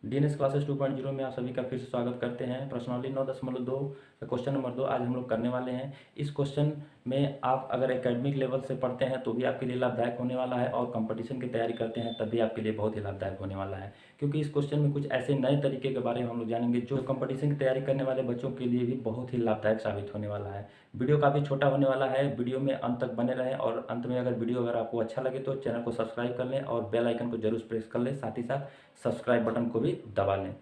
DNS classes 2.0 में आप सभी का फिर से स्वागत करते हैं। प्रश्नावली 9.2 क्वेश्चन नंबर 2 आज हम लोग करने वाले हैं। इस क्वेश्चन में आप अगर एकेडमिक लेवल से पढ़ते हैं तो भी आपके लिए लाभदायक होने वाला है, और कंपटीशन की तैयारी करते हैं तब भी आपके लिए बहुत ही लाभदायक होने वाला है, क्योंकि इस क्वेश्चन में कुछ ऐसे नए तरीके के बारे में हम लोग जानेंगे जो कंपटीशन की तैयारी करने वाले बच्चों के लिए भी बहुत ही लाभदायक साबित होने वाला है। वीडियो काफ़ी छोटा होने वाला है, वीडियो में अंत तक बने रहें, और अंत में अगर आपको अच्छा लगे तो चैनल को सब्सक्राइब कर लें और बेल आइकन को जरूर प्रेस कर लें, साथ ही साथ सब्सक्राइब बटन को भी दबा लें।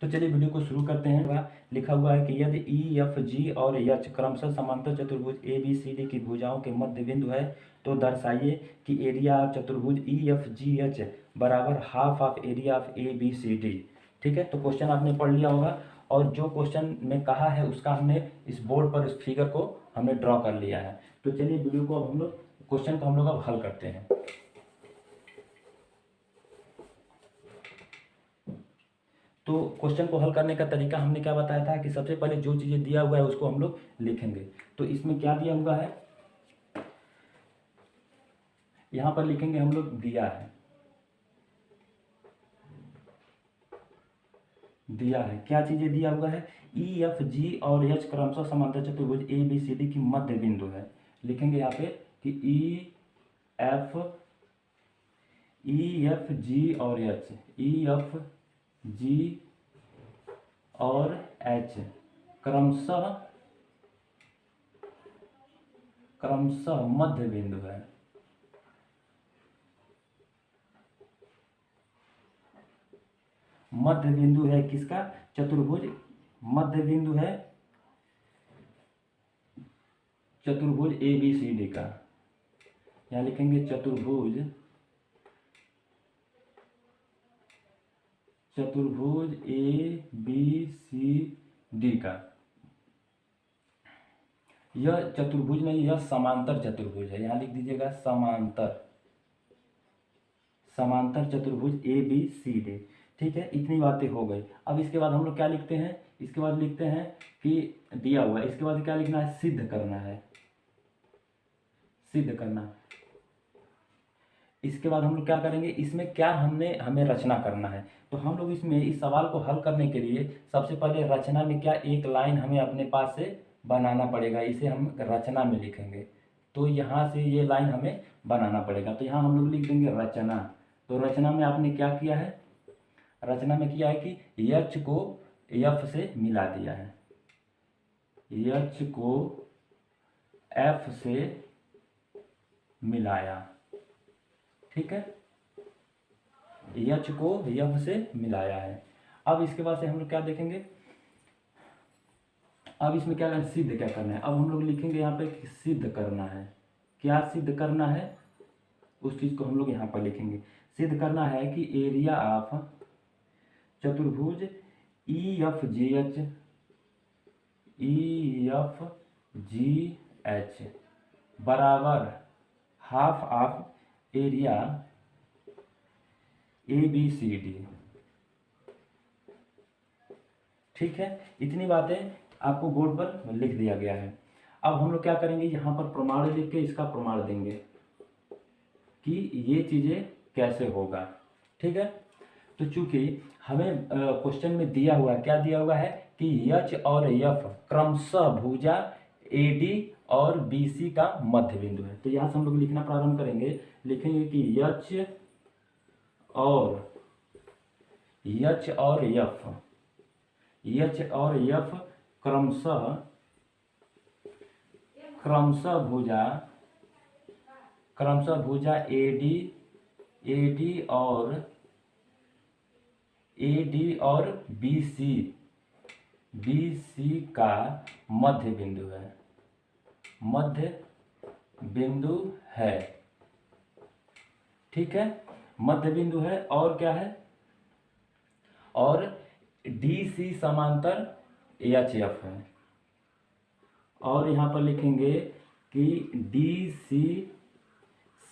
तो चलिए वीडियो को शुरू करते हैं। लिखा हुआ है कि यदि ई एफ जी और एच क्रमशः समांतर चतुर्भुज ए बी सी डी की भुजाओं के मध्य बिंदु है तो दर्शाइए कि एरिया ऑफ चतुर्भुज ई एफ जी एच बराबर half of area of A B C D. ठीक है, तो क्वेश्चन आपने पढ़ लिया होगा, और जो क्वेश्चन में कहा है उसका हमने इस बोर्ड पर इस फिगर को हमने ड्रॉ कर लिया है। तो चलिए वीडियो को अब हम लोग क्वेश्चन को हम लोग अब हल करते हैं। तो क्वेश्चन को हल करने का तरीका हमने क्या बताया था कि सबसे पहले जो चीज़ें दिया हुआ है उसको हम लोग लिखेंगे। तो इसमें क्या दिया हुआ है, यहाँ पर लिखेंगे हम लोग दिया है क्या चीज़ें दिया हुआ है, ई एफ जी और एच क्रमशः समांतर चतुर्भुज ए बी सी डी की मध्य बिंदु है। लिखेंगे यहाँ पे कि ई एफ जी और एच, ई एफ जी और एच क्रमशः मध्य बिंदु है। मध्य बिंदु है किसका? चतुर्भुज। मध्य बिंदु है चतुर्भुज ए बी सी डी का। यहाँ लिखेंगे चतुर्भुज ए बी सी डी का। यह चतुर्भुज नहीं, यह समांतर चतुर्भुज है। यहाँ लिख दीजिएगा समांतर चतुर्भुज ए बी सी डी। ठीक है, इतनी बातें हो गई। अब इसके बाद हम लोग क्या लिखते हैं, इसके बाद लिखते हैं कि दिया हुआ है, इसके बाद क्या लिखना है, सिद्ध करना। इसके बाद हम लोग क्या करेंगे, इसमें क्या हमें रचना करना है। तो हम लोग इसमें इस सवाल को हल करने के लिए सबसे पहले रचना में क्या एक लाइन हमें अपने पास से बनाना पड़ेगा, इसे हम रचना में लिखेंगे। तो यहाँ से ये लाइन हमें बनाना पड़ेगा, तो यहाँ हम लोग लिख देंगे रचना। तो रचना में आपने क्या किया है, रचना में किया है कि एच को एफ से मिला दिया है, एच को एफ से मिलाया। ठीक है, एच को एफ से मिलाया है। अब इसके बाद से हम लोग क्या देखेंगे, अब इसमें क्या करना है, सिद्ध क्या करना है। अब हम लोग लिखेंगे यहाँ पे कि सिद्ध करना है। क्या सिद्ध करना है, उस चीज को हम लोग यहाँ पर लिखेंगे। सिद्ध करना है कि एरिया ऑफ चतुर्भुज ई एफ जी एच बराबर half of area A B C D. ठीक है, इतनी बातें आपको बोर्ड पर लिख दिया गया है। अब हम लोग क्या करेंगे, यहाँ पर प्रमाण लिख के इसका प्रमाण देंगे कि ये चीजें कैसे होगा। ठीक है, तो चूंकि हमें क्वेश्चन में दिया हुआ है, क्या दिया हुआ है कि एच और एफ क्रमशः भुजा ए डी और बी सी का मध्य बिंदु है। तो यहां से हम लोग लिखना प्रारंभ करेंगे। लिखेंगे कि एच और एफ क्रमशः भुजा ए डी और बी सी का मध्य बिंदु है। ठीक है, मध्य बिंदु है, और क्या है, और डी सी समांतर एच एफ है। और यहां पर लिखेंगे कि डी सी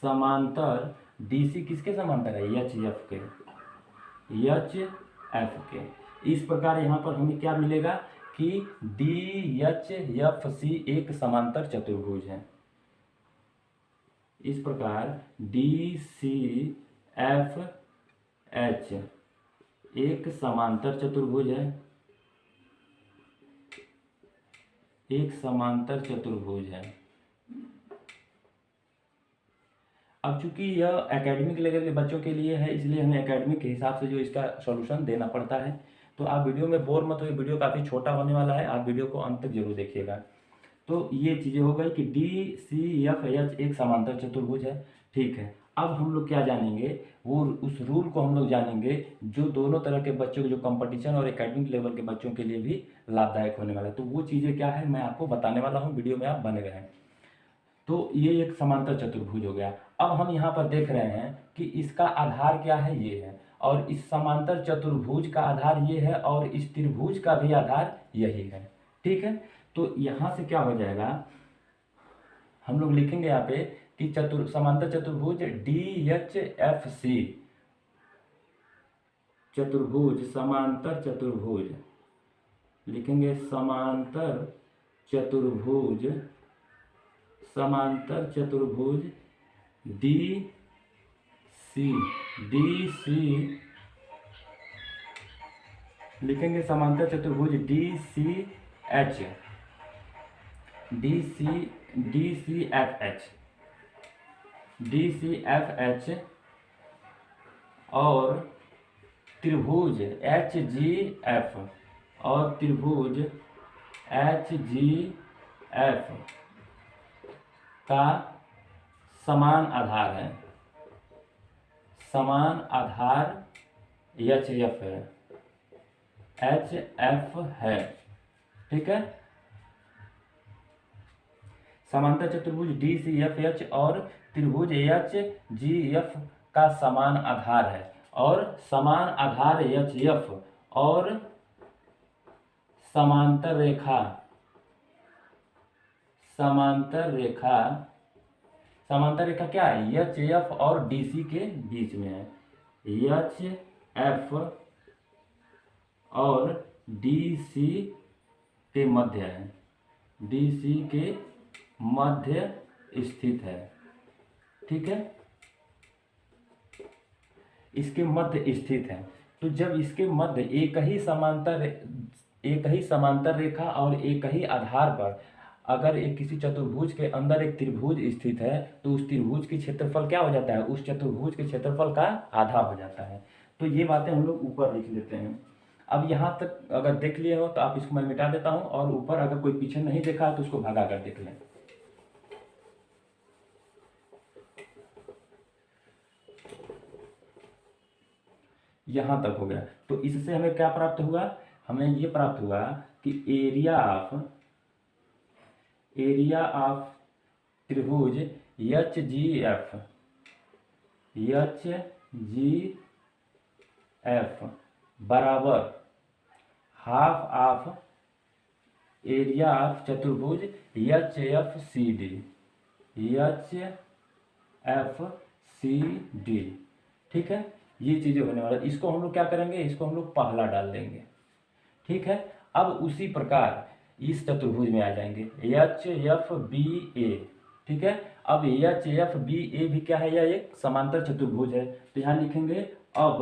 समांतर, डी सी किसके समांतर है, एच एफ के। इस प्रकार यहाँ पर हमें क्या मिलेगा कि डी एच एफ सी एक समांतर चतुर्भुज है। इस प्रकार डी सी एफ एच एक समांतर चतुर्भुज है, एक समांतर चतुर्भुज है। अब चूंकि यह एकेडमिक लेवल के बच्चों के लिए है, इसलिए हमें एकेडमिक के हिसाब से जो इसका सॉल्यूशन देना पड़ता है। तो आप वीडियो में बोर मत होइए, वीडियो काफ़ी छोटा होने वाला है, आप वीडियो को अंत तक जरूर देखिएगा। तो ये चीज़ें हो गई कि डी सी एफ एच एक समांतर चतुर्भुज है। ठीक है, अब हम लोग क्या जानेंगे, वो उस रूल को हम लोग जानेंगे जो दोनों तरह के बच्चों के, जो कंपटीशन और एकेडमिक लेवल के बच्चों के लिए भी लाभदायक होने वाला है। तो वो चीज़ें क्या है मैं आपको बताने वाला हूँ, वीडियो में आप बने रहें। तो ये एक समांतर चतुर्भुज हो गया। अब हम यहाँ पर देख रहे हैं कि इसका आधार क्या है, ये है, और इस समांतर चतुर्भुज का आधार ये है, और इस त्रिभुज का भी आधार यही है। ठीक है, तो यहाँ से क्या हो जाएगा, हम लोग लिखेंगे यहाँ पे कि समांतर चतुर्भुज DHFC, चतुर्भुज, समांतर चतुर्भुज लिखेंगे, समांतर चतुर्भुज, समांतर चतुर्भुज DC लिखेंगे, समांतर चतुर्भुज DCFH और त्रिभुज HGF, और त्रिभुज HGF का समान आधार है, समान आधार HF है, HF है। ठीक है, समांतर चतुर्भुज DCFH और त्रिभुज HGF का समान आधार है, और समान आधार HF और समांतर रेखा, समांतर रेखा क्या है, HF और DC के बीच में है, HF और DC के मध्य है, DC के मध्य स्थित है। ठीक है, इसके मध्य स्थित है। तो जब इसके मध्य एक ही समांतर रेखा और एक ही आधार पर अगर एक किसी चतुर्भुज के अंदर एक त्रिभुज स्थित है, तो उस त्रिभुज की क्षेत्रफल क्या हो जाता है, उस चतुर्भुज के क्षेत्रफल का आधा हो जाता है। तो ये बातें हम लोग ऊपर लिख लेते हैं। अब यहाँ तक अगर देख लिए हो तो आप इसको मैं मिटा देता हूँ, और ऊपर अगर कोई पीछे नहीं देखा है तो उसको भगा कर देख लें। यहाँ तक हो गया। तो इससे हमें क्या प्राप्त हुआ, हमें ये प्राप्त हुआ कि एरिया ऑफ त्रिभुज HGF बराबर हाफ ऑफ एरिया ऑफ चतुर्भुज HFCD। ठीक है, ये चीज़ें होने वाला है। इसको हम लोग क्या करेंगे, इसको हम लोग पहला डाल देंगे। ठीक है, अब उसी प्रकार इस चतुर्भुज में आ जाएंगे HFBA। ठीक है, अब HFBA भी क्या है, यह एक समांतर चतुर्भुज है। तो यहाँ लिखेंगे अब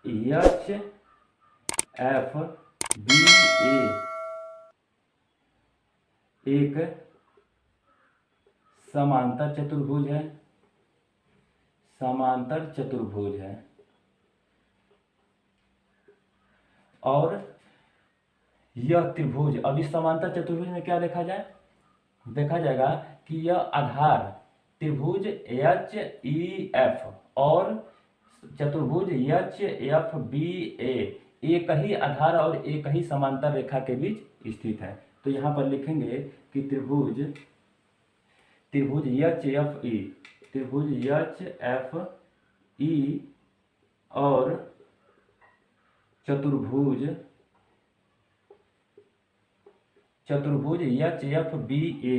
HFBA एक समांतर चतुर्भुज है, समांतर चतुर्भुज है, और यह त्रिभुज, अब इस समांतर चतुर्भुज में क्या देखा जाएगा कि यह आधार त्रिभुज HEF और चतुर्भुज HFBA एक ही आधार और एक ही समांतर रेखा के बीच स्थित है। तो यहाँ पर लिखेंगे कि त्रिभुज HFE और चतुर्भुज HFBA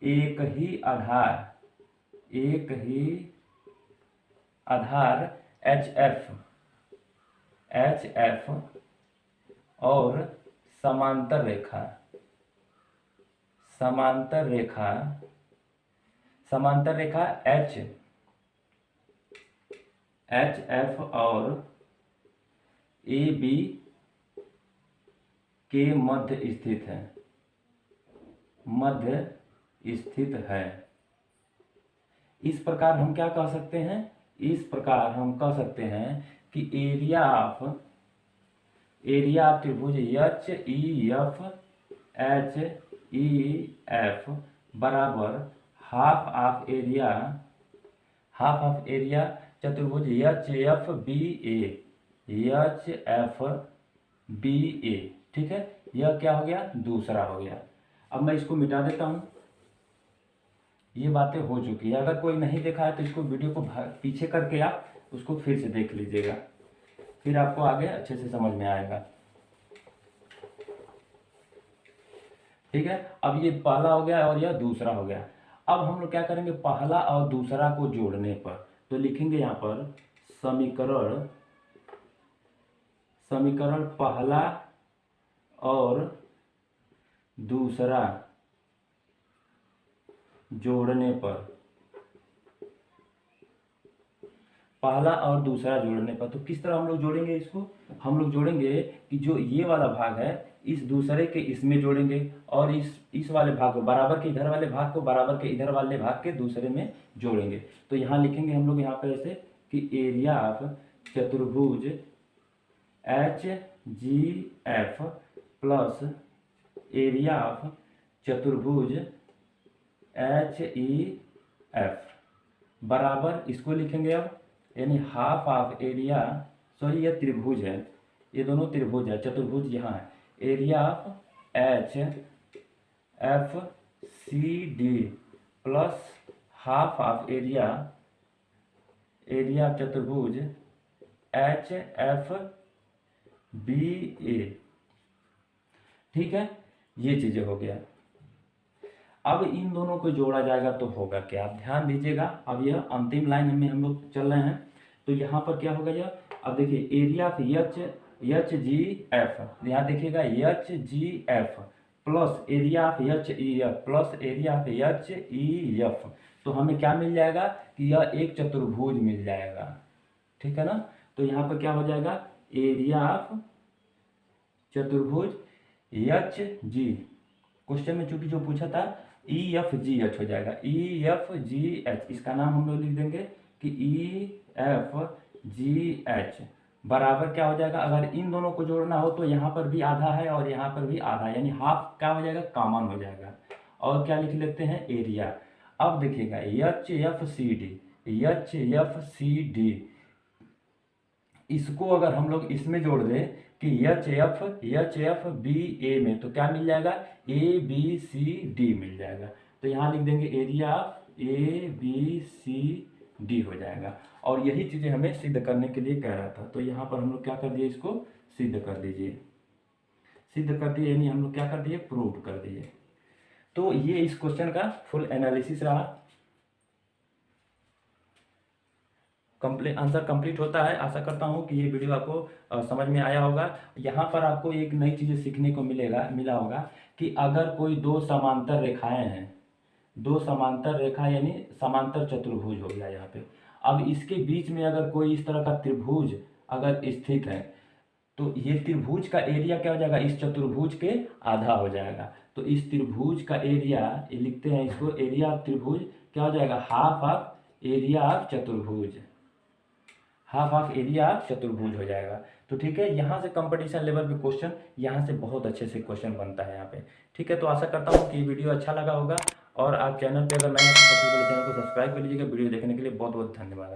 एक ही आधार HF और समांतर समांतर रेखा एच एफ और ए बी के मध्य स्थित है। इस प्रकार हम क्या कह सकते हैं, इस प्रकार हम कह सकते हैं कि एरिया ऑफ त्रिभुज एच ई एफ बराबर हाफ ऑफ एरिया चतुर्भुज एच एफ बी ए। ठीक है, यह क्या हो गया, दूसरा हो गया। अब मैं इसको मिटा देता हूं, ये बातें हो चुकी है। अगर कोई नहीं देखा है तो इसको वीडियो को पीछे करके आप उसको फिर से देख लीजिएगा, फिर आपको आगे अच्छे से समझ में आएगा। ठीक है, अब ये पहला हो गया और यह दूसरा हो गया। अब हम लोग क्या करेंगे, पहला और दूसरा को जोड़ने पर तो लिखेंगे यहाँ पर समीकरण पहला और दूसरा जोड़ने पर, पहला और दूसरा जोड़ने पर। तो किस तरह हम लोग जोड़ेंगे इसको, हम लोग जोड़ेंगे कि जो ये वाला भाग है इस दूसरे के इसमें जोड़ेंगे और इस वाले भाग को, बराबर के इधर वाले भाग को बराबर के इधर वाले भाग के दूसरे में जोड़ेंगे। तो यहाँ लिखेंगे हम लोग यहाँ पे ऐसे कि एरिया ऑफ चतुर्भुज H G F plus area of चतुर्भुज एच ई एफ बराबर, इसको लिखेंगे अब, यानी हाफ ऑफ एरिया, सॉरी ये त्रिभुज है, ये दोनों त्रिभुज है, चतुर्भुज यहाँ है, area of H F C D plus half of area of चतुर्भुज एच एफ बी ए। ठीक है, ये चीजें हो गया। अब इन दोनों को जोड़ा जाएगा तो होगा क्या, आप ध्यान दीजिएगा। अब यह अंतिम लाइन में हम लोग चल रहे हैं, तो यहाँ पर क्या होगा यह, अब देखिए area of H G F, यहाँ देखिएगा H G F plus area of H E F plus area of H E F, तो हमें क्या मिल जाएगा कि यह एक चतुर्भुज मिल जाएगा। ठीक है ना, तो यहाँ पर क्या हो जाएगा, एरिया ऑफ चतुर्भुज एच जी, क्वेश्चन में चूंकि जो पूछा था ई एफ जी एच हो जाएगा, ई एफ जी एच, इसका नाम हम लोग लिख देंगे कि ई एफ जी एच बराबर क्या हो जाएगा, अगर इन दोनों को जोड़ना हो तो यहाँ पर भी आधा है और यहाँ पर भी आधा, यानी हाफ क्या हो जाएगा, कॉमन हो जाएगा। और क्या लिख लेते हैं, एरिया। अब देखिएगा एच एफ सी डी, इसको अगर हम लोग इसमें जोड़ दें कि एच एफ बी ए में, तो क्या मिल जाएगा, ए बी सी डी मिल जाएगा। तो यहाँ लिख देंगे area of A B C D हो जाएगा। और यही चीज़ें हमें सिद्ध करने के लिए कह रहा था, तो यहाँ पर हम लोग क्या कर दिए, इसको सिद्ध कर दिए, यानी हम लोग क्या कर दिए, प्रूव कर दिए। तो ये इस क्वेश्चन का फुल एनालिसिस रहा। आंसर कंप्लीट होता है। आशा करता हूँ कि ये वीडियो आपको समझ में आया होगा। यहाँ पर आपको एक नई चीज़ सीखने को मिला होगा कि अगर कोई दो समांतर रेखाएं हैं, दो समांतर रेखा यानी समांतर चतुर्भुज हो गया यहाँ पे, अब इसके बीच में अगर कोई इस तरह का त्रिभुज अगर स्थित है तो ये त्रिभुज का एरिया क्या हो जाएगा, इस चतुर्भुज के आधा हो जाएगा। तो इस त्रिभुज का एरिया, ये लिखते हैं इसको, एरिया ऑफ त्रिभुज क्या हो जाएगा, हाफ ऑफ एरिया ऑफ चतुर्भुज, हाफ ऑफ एरिया ऑफ चतुर्भुज हो जाएगा। तो ठीक है, यहाँ से कंपटीशन लेवल पे क्वेश्चन, यहाँ से बहुत अच्छे से क्वेश्चन बनता है यहाँ पे। ठीक है, तो आशा करता हूँ कि वीडियो अच्छा लगा होगा, और आप चैनल पे अगर नए हैं तो सबसे पहले चैनल को सब्सक्राइब कर लीजिएगा। वीडियो देखने के लिए बहुत बहुत धन्यवाद।